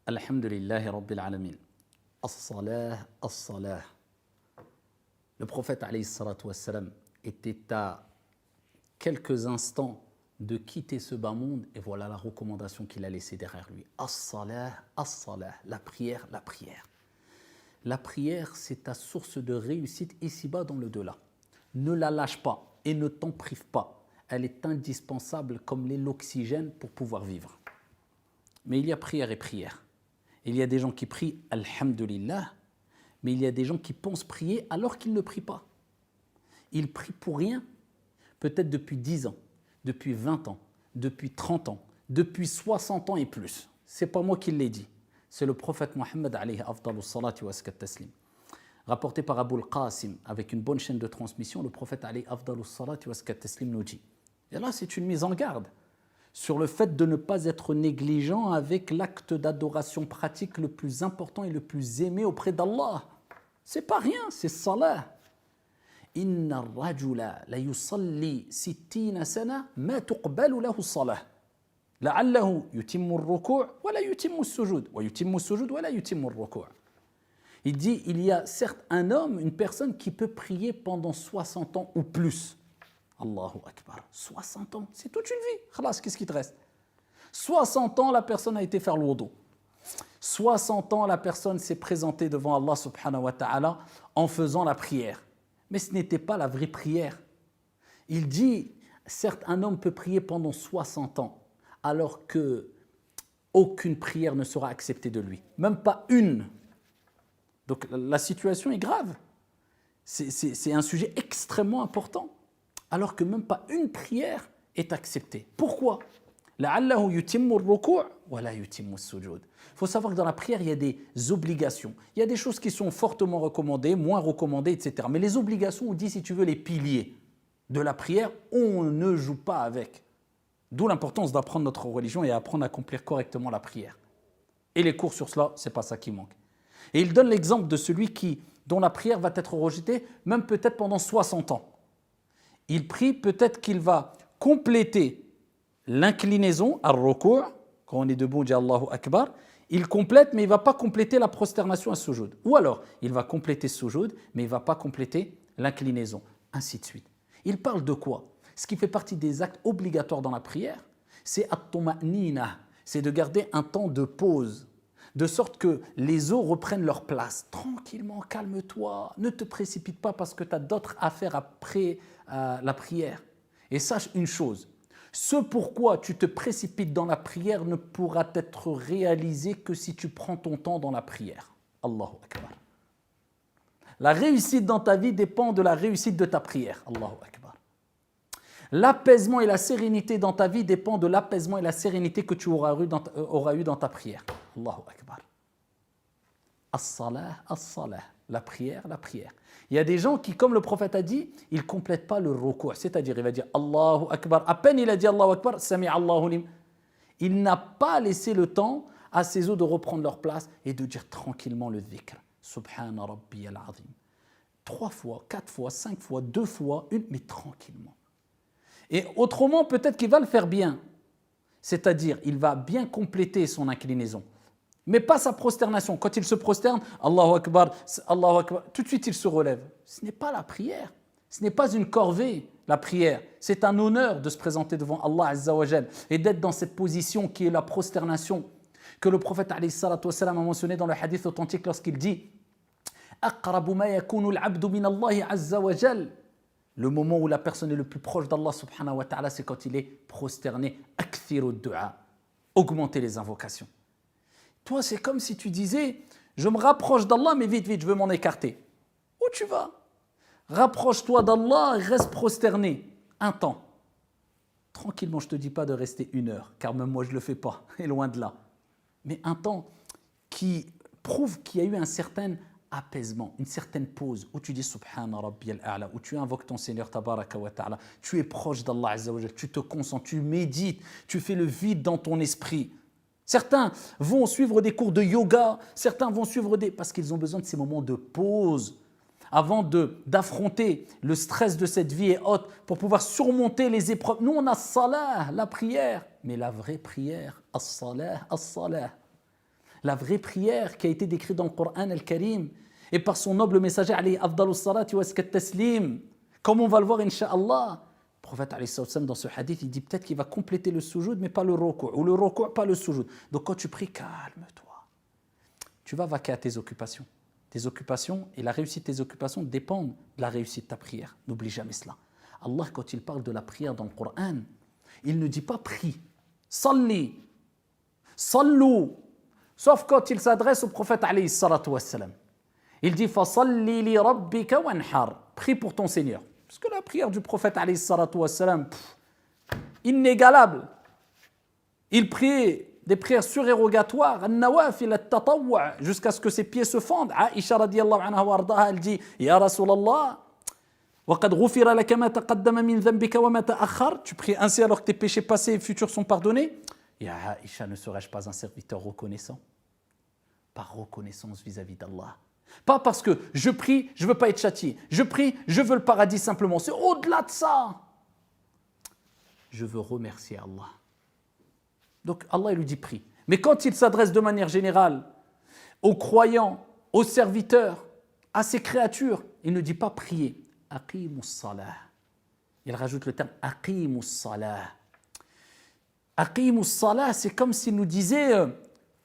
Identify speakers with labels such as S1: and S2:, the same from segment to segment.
S1: Alhamdulillahi Rabbil Alamin. As-salah, as-salah. Le prophète alayhi salatu wassalam était à quelques instants de quitter ce bas monde et voilà la recommandation qu'il a laissée derrière lui. As-salah, as-salah. La prière, la prière. La prière, c'est ta source de réussite ici-bas dans le delà. Ne la lâche pas et ne t'en prive pas. Elle est indispensable comme l'est l'oxygène pour pouvoir vivre. Mais il y a prière et prière. Il y a des gens qui prient Alhamdulillah, mais il y a des gens qui pensent prier alors qu'ils ne prient pas. Ils prient pour rien, peut-être depuis 10 ans, depuis 20 ans, depuis 30 ans, depuis 60 ans et plus. Ce n'est pas moi qui l'ai dit, c'est le prophète Mohammed alayhi afdalu salati wa askat taslim. Rapporté par Abu al-Qasim avec une bonne chaîne de transmission, le prophète alayhi afdalu salati wa askat taslim nous dit. Et là, c'est une mise en garde sur le fait de ne pas être négligent avec l'acte d'adoration pratique le plus important et le plus aimé auprès d'Allah. C'est pas rien, c'est salah. Inna ar-rajula la yusalli 60 sana ma tuqbalu lahu as-salah. La'allahu yutimmu ar-ruku' wa la yutimmu as-sujud wa yutimmu as-sujud wa la yutimmu ar-ruku'. Il dit il y a certes un homme, une personne qui peut prier pendant 60 ans ou plus. Allahu Akbar, 60 ans, c'est toute une vie. Khalas, qu'est-ce qui te reste? 60 ans, la personne a été faire le wudu. 60 ans, la personne s'est présentée devant Allah subhanahu wa ta'ala en faisant la prière. Mais ce n'était pas la vraie prière. Il dit, certes, un homme peut prier pendant 60 ans, alors que aucune prière ne sera acceptée de lui. Même pas une. Donc la situation est grave. C'est un sujet extrêmement important. Alors que même pas une prière est acceptée. Pourquoi? Il faut savoir que dans la prière, il y a des obligations. Il y a des choses qui sont fortement recommandées, moins recommandées, etc. Mais les obligations, on dit, si tu veux, les piliers de la prière, on ne joue pas avec. D'où l'importance d'apprendre notre religion et apprendre à accomplir correctement la prière. Et les cours sur cela, ce n'est pas ça qui manque. Et il donne l'exemple de celui dont la prière va être rejetée, même peut-être pendant 60 ans. Il prie, peut-être qu'il va compléter l'inclinaison, ar-ruku', quand on est debout, on dit Allahu Akbar, il complète, mais il ne va pas compléter la prosternation à sujoud. Ou alors, il va compléter sujoud, mais il ne va pas compléter l'inclinaison, ainsi de suite. Il parle de quoi? Ce qui fait partie des actes obligatoires dans la prière, c'est at-tuma'nina, c'est de garder un temps de pause, de sorte que les os reprennent leur place. Tranquillement, calme-toi, ne te précipite pas parce que tu as d'autres affaires après la prière. Et sache une chose, ce pourquoi tu te précipites dans la prière ne pourra être réalisé que si tu prends ton temps dans la prière. Allahu Akbar. La réussite dans ta vie dépend de la réussite de ta prière. Allahu Akbar. L'apaisement et la sérénité dans ta vie dépend de l'apaisement et la sérénité que tu auras eu dans ta prière. Allahu Akbar. As-salah, as-salah. La prière, la prière. Il y a des gens qui, comme le prophète a dit, ils ne complètent pas le ruku', c'est-à-dire il va dire Allahu Akbar. À peine il a dit Allahu Akbar, Sami Allahu lim. Il n'a pas laissé le temps à ses os de reprendre leur place et de dire tranquillement le dhikr. Subhana Rabbiyal Azim. 3 fois, 4 fois, 5 fois, 2 fois, une, mais tranquillement. Et autrement, peut-être qu'il va le faire bien. C'est-à-dire, il va bien compléter son inclinaison. Mais pas sa prosternation. Quand il se prosterne, Allahu Akbar, tout de suite il se relève. Ce n'est pas la prière. Ce n'est pas une corvée, la prière. C'est un honneur de se présenter devant Allah Azza wa Jal et d'être dans cette position qui est la prosternation que le prophète alayhi salatu wassalam a mentionné dans le hadith authentique lorsqu'il dit « Aqrabu ma yakunu al-abdu min Allahi Azza wa Jal » Le moment où la personne est le plus proche d'Allah subhanahu wa ta'ala, c'est quand il est prosterné. « Akthiru du'a » Augmenter les invocations. Toi, c'est comme si tu disais, je me rapproche d'Allah, mais vite, vite, je veux m'en écarter. Où tu vas? Rapproche-toi d'Allah, reste prosterné. Un temps. Tranquillement, je ne te dis pas de rester 1 heure, car même moi, je ne le fais pas, et loin de là. Mais un temps qui prouve qu'il y a eu un certain apaisement, une certaine pause, où tu dis Subhana Rabbiyal A'la, où tu invoques ton Seigneur Tabaraka wa Ta'ala, tu es proche d'Allah Azza wa Jal, tu te concentres, tu médites, tu fais le vide dans ton esprit. Certains vont suivre des cours de yoga, certains vont suivre parce qu'ils ont besoin de ces moments de pause avant d'affronter le stress de cette vie et autres pour pouvoir surmonter les épreuves. Nous, on a salah, la prière, mais la vraie prière, as-salah, as-salah. La vraie prière qui a été décrite dans le Coran al-Karim et par son noble messager, alayhi afdalus salati wa azka taslim. Comme on va le voir, incha'Allah. Le prophète, alayhi salam, dans ce hadith, il dit peut-être qu'il va compléter le sujoud, mais pas le ruku', ou le ruku', pas le sujoud. Donc quand tu pries, calme-toi. Tu vas vaquer à tes occupations. Tes occupations et la réussite de tes occupations dépendent de la réussite de ta prière. N'oublie jamais cela. Allah, quand il parle de la prière dans le Coran, il ne dit pas prie, salli, sallu, sauf quand il s'adresse au prophète alayhi salatu wassalam. Il dit fasalli li rabbika wanhar, prie pour ton Seigneur. Parce que la prière du prophète alayhi salatu wassalam, inégalable. Il prie des prières surérogatoires, an-nawafil at-tatawwu', jusqu'à ce que ses pieds se fendent. Aïcha radiyallahu anha wa ardaha, elle dit ya Rasulallah, وَقَدْ غُفِرَ لَكَ مَا تَقَدَّمَ مِنْ ذَنْبِكَ وَمَا تَأَخَّرَ. Tu pries ainsi alors que tes péchés passés et futurs sont pardonnés. Ya Aïcha, ne serais-je pas un serviteur reconnaissant? Par reconnaissance vis-à-vis d'Allah. Pas parce que je prie, je ne veux pas être châtié. Je prie, je veux le paradis simplement. C'est au-delà de ça. Je veux remercier Allah. Donc Allah il lui dit prie. Mais quand il s'adresse de manière générale aux croyants, aux serviteurs, à ses créatures, il ne dit pas prier. Aqimus salah. Il rajoute le terme aqimus salah. Aqimus salah, c'est comme s'il nous disait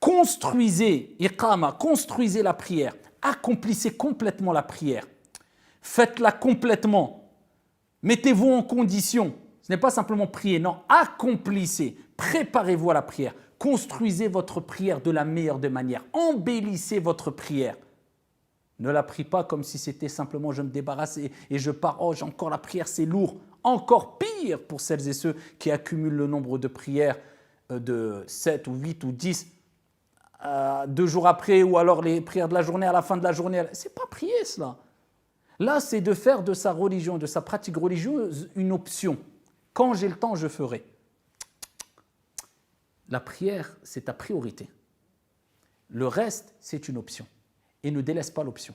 S1: construisez, iqama, construisez la prière, accomplissez complètement la prière, faites-la complètement, mettez-vous en condition. Ce n'est pas simplement prier, non, accomplissez, préparez-vous à la prière, construisez votre prière de la meilleure des manières, embellissez votre prière. Ne la prie pas comme si c'était simplement je me débarrasse et je pars, oh j'ai encore la prière, c'est lourd. Encore pire pour celles et ceux qui accumulent le nombre de prières de 7 ou 8 ou 10 2 jours après, ou alors les prières de la journée à la fin de la journée. C'est pas prier cela. Là, c'est de faire de sa religion, de sa pratique religieuse une option. Quand j'ai le temps, je ferai. La prière, c'est ta priorité. Le reste, c'est une option. Et ne délaisse pas l'option.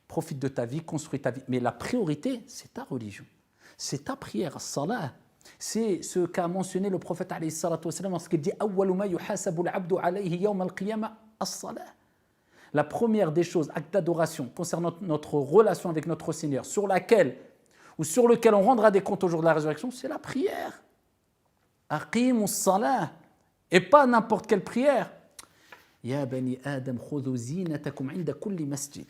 S1: Profite de ta vie, construis ta vie. Mais la priorité, c'est ta religion. C'est ta prière, salah. C'est ce qu'a mentionné le prophète alayhi salatu wassalam lorsqu'il dit awwalu ma yuhasabu al-'abdu alayhi yawm al-qiyamah as-salah. La première des choses, acte d'adoration concernant notre relation avec notre Seigneur, sur laquelle ou sur lequel on rendra des comptes au jour de la résurrection, c'est la prière. Aqimus salah. Et pas n'importe quelle prière. Ya bani Adam khudhu zinatakum 'inda kulli masjid.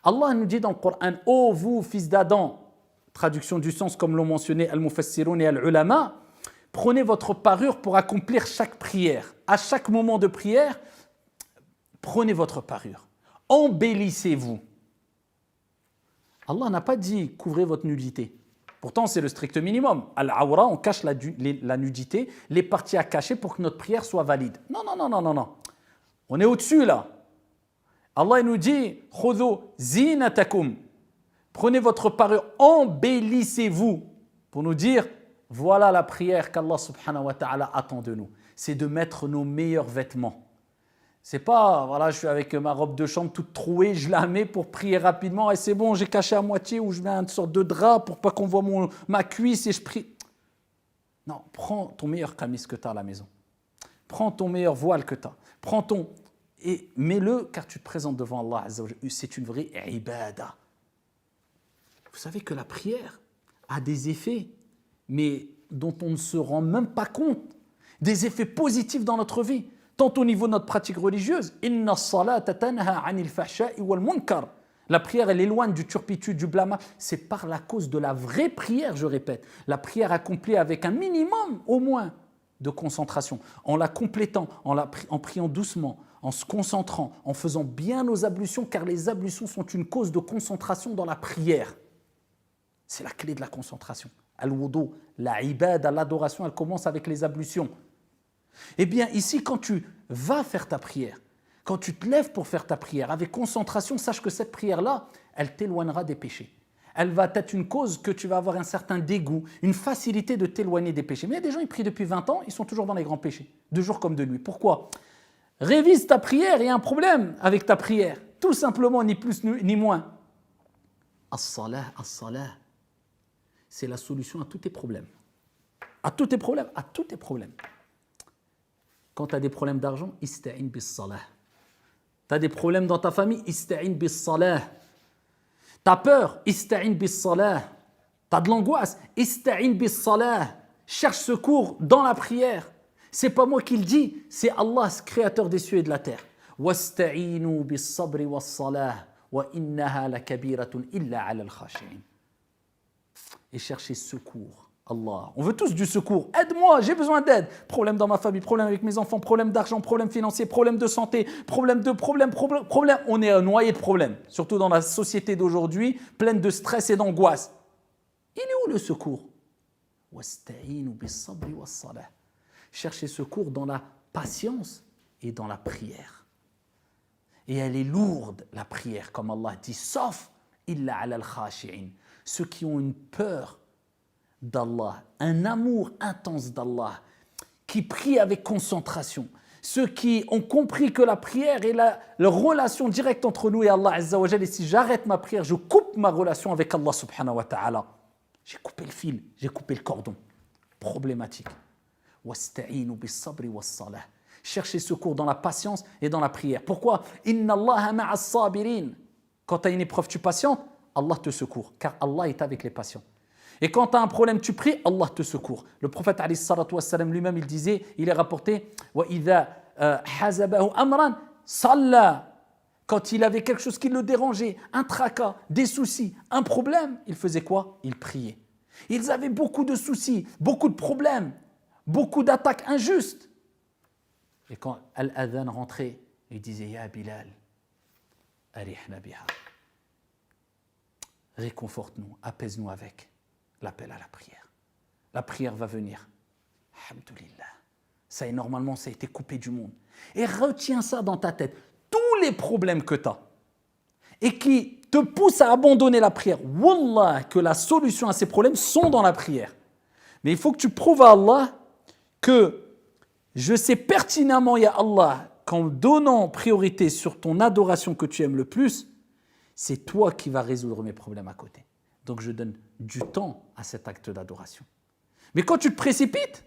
S1: Allah nous dit dans le Coran, ô vous fils d'Adam, traduction du sens comme l'ont mentionné al-mufassirun et al-ulama, prenez votre parure pour accomplir chaque prière. À chaque moment de prière, prenez votre parure. Embellissez-vous. Allah n'a pas dit couvrez votre nudité. Pourtant, c'est le strict minimum. Al-awra, on cache la nudité, les parties à cacher pour que notre prière soit valide. Non, non, non, non, non, non. On est au-dessus là. Allah nous dit khudhu zinatakum. Prenez votre parure, embellissez-vous pour nous dire voilà la prière qu'Allah subhanahu wa ta'ala attend de nous. C'est de mettre nos meilleurs vêtements. C'est pas voilà, je suis avec ma robe de chambre toute trouée, je la mets pour prier rapidement et c'est bon, j'ai caché à moitié ou je mets une sorte de drap pour pas qu'on voit ma cuisse et je prie. Non, prends ton meilleur camis que tu as à la maison. Prends ton meilleur voile que tu as. Prends ton et mets-le car tu te présentes devant Allah Azza wa Jalla. C'est une vraie ibada. Vous savez que la prière a des effets, mais dont on ne se rend même pas compte. Des effets positifs dans notre vie, tant au niveau de notre pratique religieuse. Inna as-salata tanha 'anil fahsha'i wal munkar. La prière, elle éloigne du turpitude, du blâme. C'est par la cause de la vraie prière, je répète. La prière accomplie avec un minimum, au moins, de concentration. En la complétant, en priant doucement, en se concentrant, en faisant bien nos ablutions, car les ablutions sont une cause de concentration dans la prière. C'est la clé de la concentration. Al-wudu, la ibada, l'adoration, elle commence avec les ablutions. Eh bien, ici, quand tu vas faire ta prière, quand tu te lèves pour faire ta prière avec concentration, sache que cette prière-là, elle t'éloignera des péchés. Elle va être une cause que tu vas avoir un certain dégoût, une facilité de t'éloigner des péchés. Mais il y a des gens, ils prient depuis 20 ans, ils sont toujours dans les grands péchés, de jour comme de nuit. Pourquoi ? Révise ta prière, il y a un problème avec ta prière. Tout simplement, ni plus ni moins. As-salah, as-salah. C'est la solution à tous tes problèmes. À tous tes problèmes, à tous tes problèmes. Quand tu as des problèmes d'argent, ista'in bis salah. Tu as des problèmes dans ta famille, ista'in bis salah. Tu as peur, ista'in bis salah. Tu as de l'angoisse, ista'in bis salah. Cherche secours dans la prière. C'est pas moi qui le dis, c'est Allah, créateur des cieux et de la terre. Wasta'inu bis sabri was salah wa innaha lakabiratun illa 'ala al-khashi'in. Et chercher secours. Allah. On veut tous du secours. Aide-moi, j'ai besoin d'aide. Problème dans ma famille, problème avec mes enfants, problème d'argent, problème financier, problème de santé, problème. On est noyé de problèmes. Surtout dans la société d'aujourd'hui, pleine de stress et d'angoisse. Il est où le secours? Wasta'inu bis sabri was salah. Chercher secours dans la patience et dans la prière. Et elle est lourde, la prière, comme Allah dit, sauf illa 'ala al-khashi'in. Ceux qui ont une peur d'Allah, un amour intense d'Allah, qui prient avec concentration. Ceux qui ont compris que la prière est la relation directe entre nous et Allah Azza wa Jalla. Et si j'arrête ma prière, je coupe ma relation avec Allah subhanahu wa ta'ala. J'ai coupé le fil, j'ai coupé le cordon. Problématique. Wasta'inu bis sabri was salah. Cherchez secours dans la patience et dans la prière. Pourquoi? Inna Allaha ma'as sabirin. Quand tu as une épreuve, tu patientes, Allah te secourt, car Allah est avec les patients. Et quand tu as un problème, tu pries, Allah te secourt. Le prophète alayhi salatu wassalam lui-même, il disait, il est rapporté, wa idha hazabahu amran salla. Quand il avait quelque chose qui le dérangeait, un tracas, des soucis, un problème, il faisait quoi? Il priait. Ils avaient beaucoup de soucis, beaucoup de problèmes, beaucoup d'attaques injustes. Et quand Al-Adhan rentrait, il disait, Ya Bilal, arihna biha. Réconforte-nous, apaise-nous avec l'appel à la prière. La prière va venir. Alhamdulillah. Ça est normalement, ça a été coupé du monde. Et retiens ça dans ta tête. Tous les problèmes que tu as et qui te poussent à abandonner la prière, wallah, que la solution à ces problèmes sont dans la prière. Mais il faut que tu prouves à Allah que je sais pertinemment, ya Allah, qu'en donnant priorité sur ton adoration que tu aimes le plus, c'est toi qui vas résoudre mes problèmes à côté. Donc je donne du temps à cet acte d'adoration. Mais quand tu te précipites,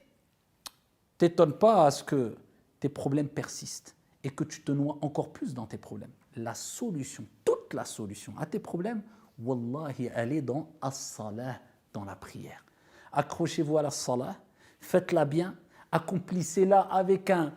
S1: t'étonne pas à ce que tes problèmes persistent et que tu te noies encore plus dans tes problèmes. La solution, toute la solution à tes problèmes, wallahi, elle est dans as-salah, dans la prière. Accrochez-vous à la salah, faites-la bien, accomplissez-la avec un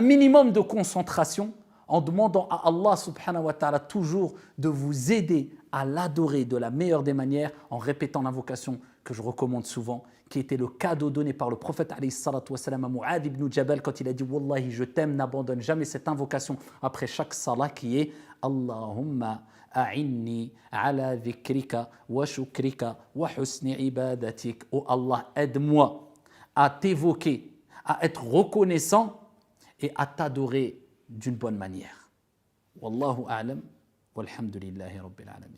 S1: minimum de concentration, en demandant à Allah subhanahu wa ta'ala toujours de vous aider à l'adorer de la meilleure des manières, en répétant l'invocation que je recommande souvent, qui était le cadeau donné par le prophète alayhi salatu wassalam à Mu'adh ibn Jabal quand il a dit « Wallahi, je t'aime, n'abandonne jamais cette invocation après chaque salat qui est « Allahumma a'inni ala dhikrika wa shukrika wa husni ibadatik » « Oh Allah, aide-moi à t'évoquer, à être reconnaissant et à t'adorer d'une bonne manière. Wallahu a'lam, walhamdulillahi rabbil alamin.